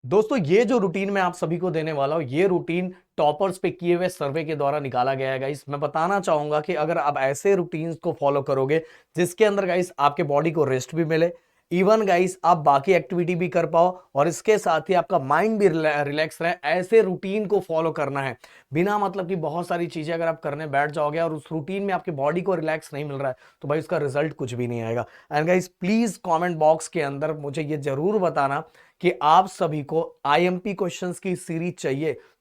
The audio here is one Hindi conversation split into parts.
दोस्तों ये जो रूटीन मैं आप सभी को देने वाला हूं, ये रूटीन टॉपर्स पे किए हुए सर्वे के द्वारा निकाला गया है गाइस। मैं बताना चाहूंगा कि अगर आप ऐसे रूटीन्स को फॉलो करोगे जिसके अंदर गाइस आपके बॉडी को रेस्ट भी मिले, इवन गाइस आप बाकी एक्टिविटी भी कर पाओ और इसके साथ ही आपका माइंड भी रिलैक्स रहे, ऐसे रूटीन को फॉलो करना है। बिना मतलब कि बहुत सारी चीजें अगर आप करने बैठ जाओगे और उस रूटीन में आपकी बॉडी को रिलैक्स नहीं मिल रहा है तो भाई उसका रिजल्ट कुछ भी नहीं आएगा। And guys please comment box के अंदर मुझे ये जरूर बताना कि आप सभी को आईएमपी क्वेश्चंस की सीरीज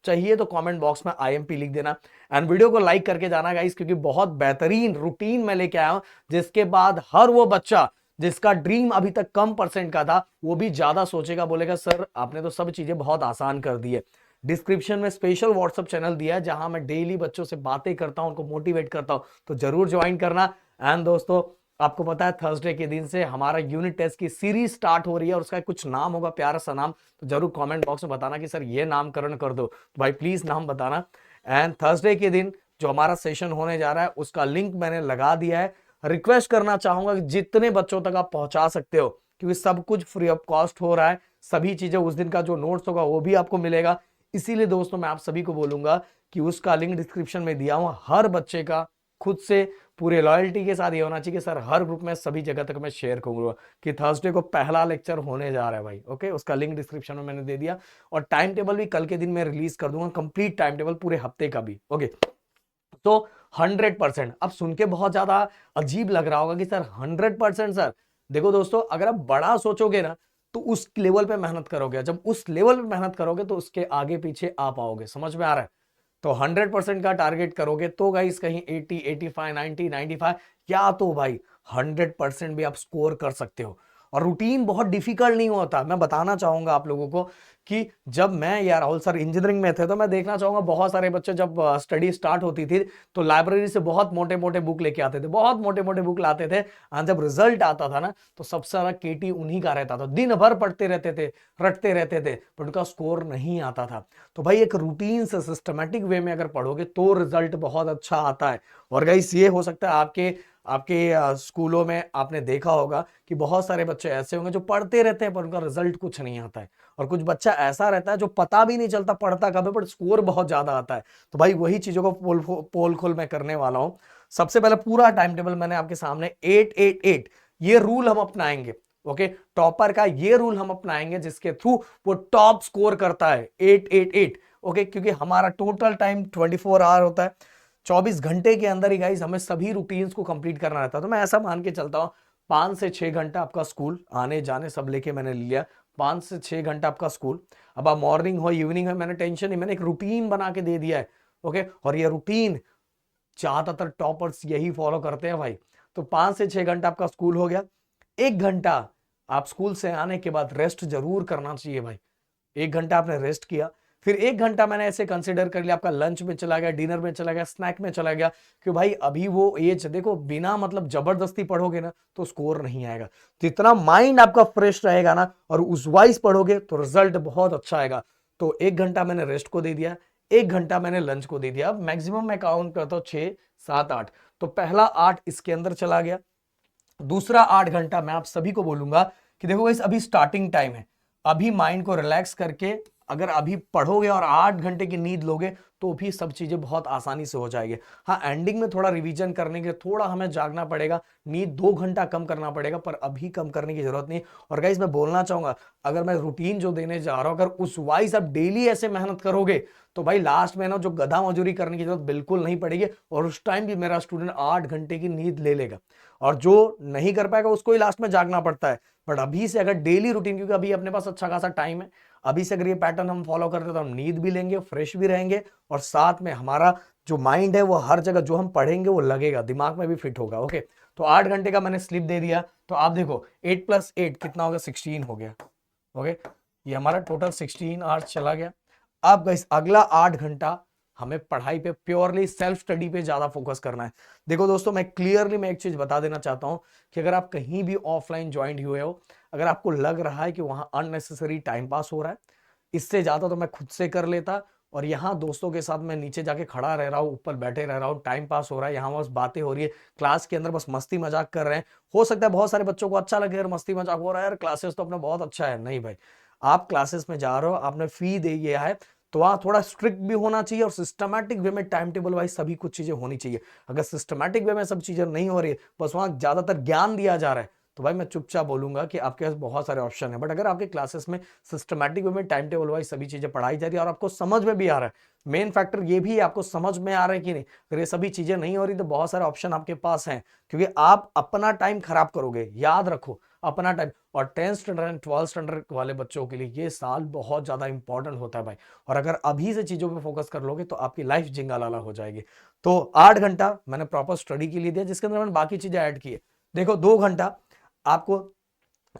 चाहिए तो कमेंट बॉक्स में आईएमपी लिख देना। एंड वीडियो को लाइक करके जाना गाइस, क्योंकि बहुत बेहतरीन रूटीन मैं लेके आया हूं जिसके बाद हर वो बच्चा जिसका ड्रीम अभी तक कम परसेंट का था वो भी ज्यादा सोचेगा, बोलेगा सर आपने तो सब चीजें बहुत आसान कर दी है। डिस्क्रिप्शन में स्पेशल व्हाट्सएप चैनल दिया है जहां मैं डेली बच्चों से बातें करता हूं, उनको मोटिवेट करता हूं, तो जरूर ज्वाइन करना। एंड दोस्तों आपको पता है थर्सडे के दिन से हमारा यूनिट टेस्ट की सीरीज स्टार्ट हो रही है और उसका कुछ नाम होगा, प्यारा सा नाम, तो जरूर कमेंट बॉक्स में बताना कि सर ये नामकरण कर दो, तो भाई प्लीज नाम बताना। एंड थर्सडे के दिन जो हमारा सेशन होने जा रहा है उसका लिंक मैंने लगा दिया है। रिक्वेस्ट करना चाहूंगा कि जितने बच्चों तक आप पहुंचा सकते हो, क्योंकि सब कुछ फ्री ऑफ कॉस्ट हो रहा है, सभी चीजें उस दिन का जो नोट्स होगा वो भी आपको मिलेगा। इसीलिए दोस्तों मैं आप सभी को बोलूंगा कि उसका लिंक डिस्क्रिप्शन में दिया हुआ, हर बच्चे का खुद से पूरे लॉयल्टी के साथ ये होना चाहिए कि सर हर ग्रुप में सभी जगह तक मैं शेयर करूंगा कि थर्सडे को पहला लेक्चर होने जा रहा है भाई। ओके, उसका लिंक डिस्क्रिप्शन में मैंने दे दिया और टाइम टेबल भी कल के दिन में रिलीज कर दूंगा, कंप्लीट टाइम टेबल पूरे हफ्ते का भी। ओके, तो 100%। अब सुन के बहुत ज्यादा अजीब लग रहा होगा कि सर 100% सर, देखो दोस्तों अगर आप बड़ा सोचोगे ना तो उस लेवल पे मेहनत करोगे, जब उस लेवल पे मेहनत करोगे तो उसके आगे पीछे आ पाओगे। समझ में आ रहा है? तो 100% का टारगेट करोगे तो गाइस कहीं 80, 85, 90, 95 या तो भाई 100% भी आप स्कोर कर सकते हो। और रूटीन बहुत डिफिकल्ट नहीं होता। मैं बताना चाहूंगा आप लोगों को कि जब मैं या राहुल सर इंजीनियरिंग में थे तो मैं देखना चाहूंगा बहुत सारे बच्चे जब स्टडी स्टार्ट होती थी तो लाइब्रेरी से बहुत मोटे मोटे बुक लेके आते थे, बहुत मोटे मोटे बुक लाते थे। और जब रिजल्ट आता था ना तो सबसे ज्यादा केटी उन्हीं का रहता था, दिन भर पढ़ते रहते थे, रटते रहते थे, पर उनका स्कोर नहीं आता था। तो भाई एक रूटीन से सिस्टमेटिक वे में अगर पढ़ोगे तो रिजल्ट बहुत अच्छा आता है। और गाइस ये हो सकता है आपके आपके स्कूलों में आपने देखा होगा कि बहुत सारे बच्चे ऐसे होंगे जो पढ़ते रहते हैं पर उनका रिजल्ट कुछ नहीं आता है, और कुछ बच्चा ऐसा रहता है जो पता भी नहीं चलता पढ़ता कब है पर स्कोर बहुत ज्यादा आता है। तो भाई वही चीजों को पोल खोल मैं करने वाला हूं। सबसे पहले पूरा टाइम टेबल मैंने आपके सामने 888 ये रूल हम अपनाएंगे। ओके, टॉपर का ये रूल हम अपनाएंगे जिसके थ्रू वो टॉप स्कोर करता है 888। ओके, क्योंकि हमारा टोटल टाइम 24 आवर होता है, 24 घंटे के अंदर ही गाइस हमें सभी रूटीन्स को कंप्लीट करना रहता है। तो मैं ऐसा मान के चलता हूँ 5 से 6 घंटा आपका स्कूल आने जाने सब लेके मैंने लिया, 5 से 6 घंटा आपका स्कूल। अब आप मॉर्निंग हो इवनिंग हो मैंने टेंशन नहीं, मैंने एक रूटीन बना के दे दिया है। ओके, और ये रूटीन ज्यादातर टॉपर्स यही फॉलो करते हैं भाई। तो 5 से 6 घंटा आपका स्कूल हो गया, 1 घंटा आप स्कूल से आने के बाद रेस्ट जरूर करना चाहिए भाई। 1 घंटा आपने रेस्ट किया, फिर 1 घंटा मैंने ऐसे कंसिडर कर लिया आपका लंच में चला गया, डिनर में चला गया, स्नैक में चला गया, कि भाई अभी वो एज देखो, बिना मतलब जबरदस्ती पढ़ोगे ना तो स्कोर नहीं आएगा। जितना माइंड आपका फ्रेश रहेगा ना और उस वाइज पढ़ोगे तो रिजल्ट बहुत अच्छा आएगा। तो 1 घंटा मैंने रेस्ट को दे दिया, 1 घंटा मैंने लंच को दे दिया। अब मैक्सिमम मैं काउंट करता हूं 6, 7, 8, तो पहला 8 इसके अंदर चला गया। दूसरा 8 घंटा मैं आप सभी को बोलूंगा कि देखो इस अभी स्टार्टिंग टाइम है, अभी माइंड को रिलैक्स करके अगर अभी पढ़ोगे और 8 घंटे की नींद लोगे तो भी सब चीजें बहुत आसानी से हो जाएगी। हाँ, एंडिंग में थोड़ा रिवीजन करने के लिए थोड़ा हमें जागना पड़ेगा, नींद 2 घंटा कम करना पड़ेगा, पर अभी कम करने की जरूरत नहीं। और गाइस मैं बोलना चाहूंगा अगर मैं रूटीन जो देने जा रहा हूं अगर उस वाइज आप डेली ऐसे मेहनत करोगे तो भाई लास्ट में ना जो गधा मजूरी करने की जरूरत बिल्कुल नहीं पड़ेगी, और उस टाइम भी मेरा स्टूडेंट 8 घंटे की नींद ले लेगा। और जो नहीं कर पाएगा उसको ही लास्ट में जागना पड़ता है। बट अभी से अगर डेली रूटीन, क्योंकि अभी अपने पास अच्छा खासा टाइम है, अभी से अगर ये पैटर्न हम फॉलो करते तो हम नींद भी लेंगे, फ्रेश भी रहेंगे, और साथ में हमारा जो माइंड है वो हर जगह जो हम पढ़ेंगे वो लगेगा, दिमाग में भी फिट होगा। ओके, तो 8 घंटे का मैंने स्लिप दे दिया। तो आप देखो 8 + 8 कितना हो गया, 16 हो गया। ओके, ये हमारा टोटल 16 आवर्स चला गया। अब गाइस अगला 8 घंटा हमें पढ़ाई पे, प्योरली सेल्फ स्टडी पे ज्यादा फोकस करना है। देखो दोस्तों मैं क्लियरली मैं एक चीज बता देना चाहता हूं कि अगर आप कहीं भी ऑफलाइन ज्वाइन हुए हो, अगर आपको लग रहा है कि वहां अननेसेसरी टाइम पास हो रहा है, इससे ज्यादा तो मैं खुद से कर लेता। और यहाँ दोस्तों के साथ मैं नीचे जाके खड़ा रह रहा हूँ, ऊपर बैठे रह रहा हूँ, टाइम पास हो रहा है, यहाँ बस बातें हो रही है, क्लास के अंदर बस मस्ती मजाक कर रहे हैं। हो सकता है बहुत सारे बच्चों को अच्छा लगे यार मस्ती मजाक हो रहा है यार, क्लासेस तो अपना बहुत अच्छा है, नहीं भाई। आप क्लासेस में जा रहे हो, आपने फी दे दिया है, तो वहां थोड़ा स्ट्रिक्ट भी होना चाहिए और सिस्टमैटिक वे में टाइम टेबल वाइज सभी कुछ चीजें होनी चाहिए। अगर सिस्टमैटिक वे में सब चीजें नहीं हो रही है, बस वहां ज्यादातर ज्ञान दिया जा रहा है, तो भाई मैं चुपचाप बोलूंगा कि आपके पास बहुत सारे ऑप्शन है। बट अगर आपके क्लासेस में सिस्टमैटिक वे में टाइम टेबल वाइज सभी चीजें पढ़ाई जा रही है और आपको समझ में भी आ रहा है, मेन फैक्टर ये भी है आपको समझ में आ रहा है कि नहीं, अगर ये सभी चीजें नहीं हो रही तो बहुत सारे ऑप्शन आपके पास हैं, क्योंकि आप अपना टाइम खराब करोगे, याद रखो अपना टाइम। और 10th standard and 12th standard वाले बच्चों के लिए ये साल बहुत ज्यादा इंपॉर्टेंट होता है भाई, और अगर अभी से चीजों पे फोकस कर लोगे तो आपकी लाइफ जिंगालाला हो जाएगी। तो 8 घंटा मैंने प्रॉपर स्टडी के लिए दिया, जिसके अंदर मैंने बाकी चीजें ऐड की है। देखो 2 घंटा आपको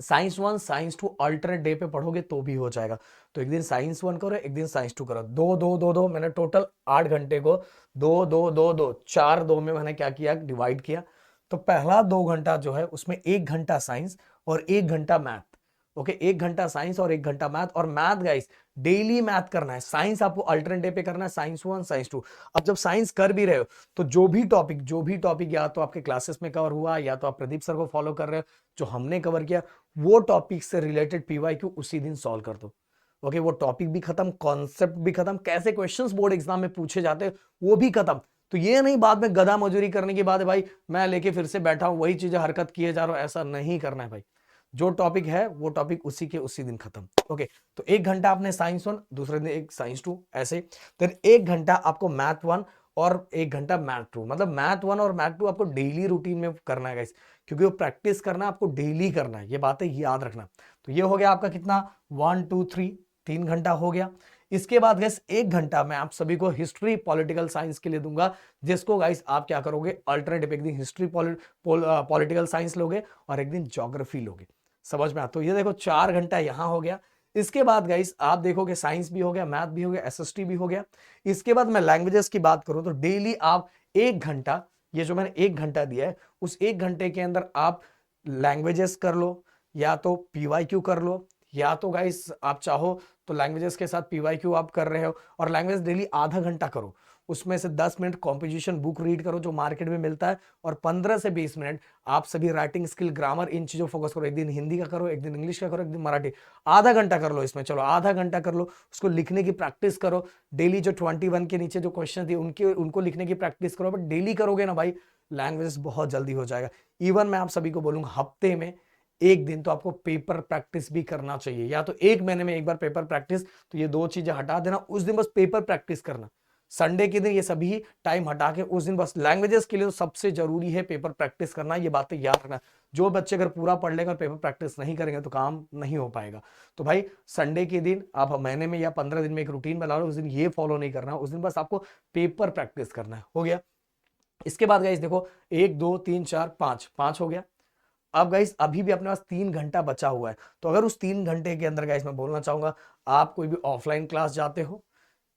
साइंस 1 साइंस 2 अल्टरनेट डे पे पढ़ोगे तो भी हो जाएगा। तो एक दिन साइंस 1 करो, एक दिन साइंस 2 करो, दो दो दो दो, मैंने टोटल 8 घंटे को दो दो दो दो 4 2 में मैंने क्या किया, डिवाइड किया। तो पहला 2 घंटा जो है उसमें 1 घंटा साइंस और 1 घंटा मैथ। ओके, 1 घंटा साइंस और 1 घंटा मैथ। और मैथ गाइस डेली मैथ करना है। साइंस आपको अल्टरनेट डे पे करना है, साइंस 1 साइंस 2। अब जब साइंस कर भी रहे हो तो जो भी टॉपिक या तो आपके क्लासेस में कवर हुआ या तो आप प्रदीप सर को फॉलो कर रहे हो, जो हमने कवर किया वो टॉपिक से रिलेटेड पीवाईक्यू उसी दिन सॉल्व कर दो। ओके, वो टॉपिक भी खत्म, कॉन्सेप्ट भी खत्म, कैसे क्वेश्चंस बोर्ड एग्जाम में पूछे जाते हैं वो भी खत्म। तो ये नहीं बाद में गधा मजूरी करने की बात है भाई, मैं लेके फिर से बैठा हूं वही चीजें हरकत किए जा रहा हूं, ऐसा नहीं करना है भाई। जो टॉपिक है वो टॉपिक उसी के उसी दिन खत्म। ओके, तो 1 घंटा आपने साइंस 1, दूसरे दिन एक साइंस 2, ऐसे। फिर 1 घंटा आपको मैथ 1 और 1 घंटा मैथ 2। मतलब मैथ 1 और मैथ 2 आपको डेली रूटीन में करना है गाइस, क्योंकि वो प्रैक्टिस करना आपको डेली करना है, ये बातें याद रखना। तो ये हो गया आपका कितना, 1 2 3, 3 घंटा हो गया। इसके बाद गाइस 1 घंटा मैं आप सभी को हिस्ट्री पॉलिटिकल साइंस के लिए दूंगा, जिसको गाइस आप क्या करोगे, अल्टरनेटिव एक दिन हिस्ट्री पॉलिटिकल साइंस लोगे और एक दिन ज्योग्राफी लोगे। समझ में आता? तो ये देखो 4 घंटा यहां हो गया। इसके बाद गाइस आप देखोगे साइंस भी हो गया, मैथ भी हो गया, एसएसटी भी हो गया। इसके बाद मैं लैंग्वेजेस की बात करूं तो डेली आप 1 घंटा, ये जो मैंने 1 घंटा दिया है उस 1 घंटे के अंदर आप लैंग्वेजेस कर लो, या तो पीवाईक्यू कर लो, या तो गाइस आप चाहो तो लैंग्वेजेस के साथ पीवाईक्यू आप कर रहे हो, और लैंग्वेज डेली आधा घंटा करो। उसमें से 10 मिनट कॉम्पोजिशन बुक रीड करो जो मार्केट में मिलता है, और 15 से 20 मिनट आप सभी राइटिंग स्किल, ग्रामर, इन चीजों फोकस करो। एक दिन हिंदी का करो, एक दिन इंग्लिश का करो, एक दिन मराठी। आधा घंटा कर लो इसमें, चलो आधा घंटा कर लो। उसको लिखने की प्रैक्टिस करो डेली, जो 21 के नीचे जो क्वेश्चन दिए उनको लिखने की प्रैक्टिस करो। बट डेली करोगे ना भाई, लैंग्वेज बहुत जल्दी हो जाएगा। इवन मैं आप सभी को बोलूंगा हफ्ते में एक दिन तो आपको पेपर प्रैक्टिस भी करना चाहिए, या तो 1 महीने में एक बार पेपर प्रैक्टिस। तो ये दो चीजें हटा देना, उस दिन बस पेपर प्रैक्टिस करना। संडे के दिन ये सभी टाइम हटा के उस दिन बस लैंग्वेजेस के लिए तो सबसे जरूरी है पेपर प्रैक्टिस करना, ये बातें याद रखना। जो बच्चे अगर पूरा पढ़ लेगा और पेपर प्रैक्टिस नहीं करेंगे तो काम नहीं हो पाएगा। तो भाई संडे के दिन आप महीने में या 15 दिन में एक रूटीन बना लो, उस दिन ये फॉलो नहीं करना, उस दिन बस आपको पेपर प्रैक्टिस करना है। हो गया। इसके बाद गाइस देखो 1 2 3 4 5, 5 हो गया। अब गाइस अभी भी अपने पास 3 घंटा बचा हुआ है। तो अगर उस 3 घंटे के अंदर गाइस मैं बोलना चाहूंगा, आप कोई भी ऑफलाइन क्लास जाते हो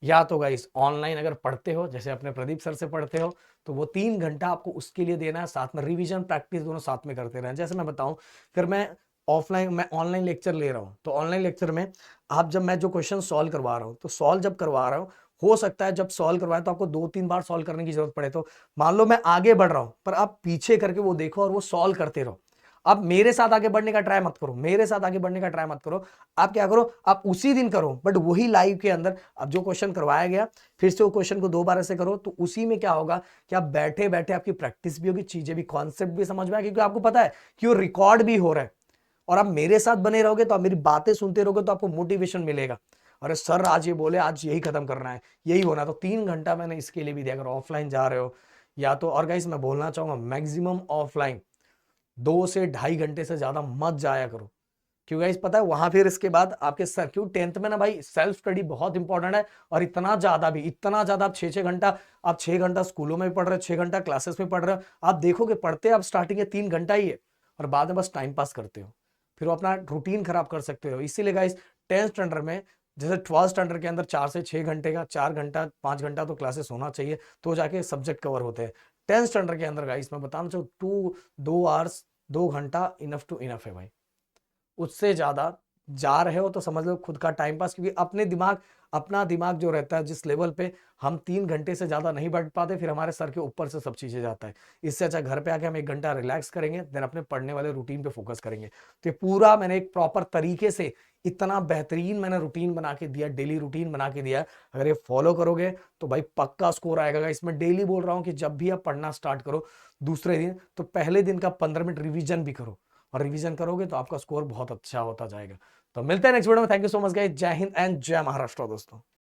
या तो गाइस ऑनलाइन अगर पढ़ते हो, जैसे अपने प्रदीप सर से पढ़ते हो, तो वो 3 घंटा आपको उसके लिए देना है। साथ में रिवीजन प्रैक्टिस दोनों साथ में करते रहें। जैसे मैं बताऊं, फिर मैं ऑनलाइन लेक्चर ले रहा हूं, तो ऑनलाइन लेक्चर में आप जब मैं जो क्वेश्चन सॉल्व करवा रहा हूं, तो सॉल्व जब करवा रहा हूं, हो सकता है जब सॉल्व करवाए तो आपको 2-3 बार सॉल्व करने की जरूरत पड़े। तो मान लो मैं आगे बढ़ रहा हूं, पर आप पीछे करके वो देखो और वो सॉल्व करते रहो। आप मेरे साथ आगे बढ़ने का ट्राई मत करो, मेरे साथ आगे बढ़ने का ट्राई मत करो। आप क्या करो, आप उसी दिन करो, बट वही लाइव के अंदर अब जो क्वेश्चन करवाया गया फिर से वो क्वेश्चन को 2 बार ऐसे करो। तो उसी में क्या होगा कि आप बैठे बैठे आपकी प्रैक्टिस भी होगी, चीजें भी, कॉन्सेप्ट भी समझ में आएगी, क्योंकि आपको पता है कि वो रिकॉर्ड भी हो रहा है। और आप मेरे साथ बने रहोगे तो आप मेरी बातें सुनते रहोगे तो आपको मोटिवेशन मिलेगा। अरे सर आज ये बोले, आज यही खत्म करना है, यही होना। तो 3 घंटा मैंने इसके लिए भी दिया। अगर ऑफलाइन जा रहे हो या तो, और गाइस मैं बोलना चाहूंगा मैक्सिमम ऑफलाइन 2 से 2.5 घंटे से ज्यादा मत जाया करो। क्यों गाइस पता है वहां फिर इसके बाद आपके सर, क्यों 10th में ना भाई सेल्फ स्टडी बहुत इंपॉर्टेंट है। और इतना ज्यादा आप 6-6 घंटा, आप 6 घंटा स्कूलों में भी पढ़ रहे हो, 6 घंटा क्लासेस में पढ़ रहे हो। आप देखोगे पढ़ते आप स्टार्टिंग के 3 घंटा ही है, और बाद में बस टाइम पास करते हो, फिर वो अपना रूटीन खराब कर सकते हो। इसीलिए गाइस 10th स्टैंडर्ड में, जैसे 12th स्टैंडर के अंदर 4 से 6 घंटे का, 4 घंटा 5 घंटा तो क्लासेस होना चाहिए, तो जाके सब्जेक्ट कवर होते हैं। 10th स्टैंडर्ड के अंदर गाइस मैं बताना चाहूँ 2 आवर्स 2 घंटा इनफ टू इनफ है भाई। उससे ज्यादा जा रहे हो तो समझ लो खुद का टाइम पास, क्योंकि अपना दिमाग जो रहता है जिस लेवल पे हम 3 घंटे से ज्यादा नहीं बैठ पाते, फिर हमारे सर के ऊपर से सब चीजें जाता है। इससे अच्छा घर पे आके हम 1 घंटा रिलैक्स करेंगे, देन अपने पढ़ने वाले रूटीन पे फोकस करेंगे। तो ये पूरा मैंने एक प्रॉपर तरीके से इतना बेहतरीन मैंने रूटीन बना के दिया, डेली रूटीन बना के दिया। अगर ये फॉलो करोगे तो भाई पक्का स्कोर आएगा। इसमें डेली बोल रहा हूं कि जब भी आप पढ़ना स्टार्ट करो दूसरे दिन, तो पहले दिन का 15 मिनट रिवीजन भी करो, और रिवीजन करोगे तो आपका स्कोर बहुत अच्छा होता जाएगा। तो मिलते हैं नेक्स्ट वीडियो में। Thank you so much guys. जय हिंद एंड जय महाराष्ट्र दोस्तों।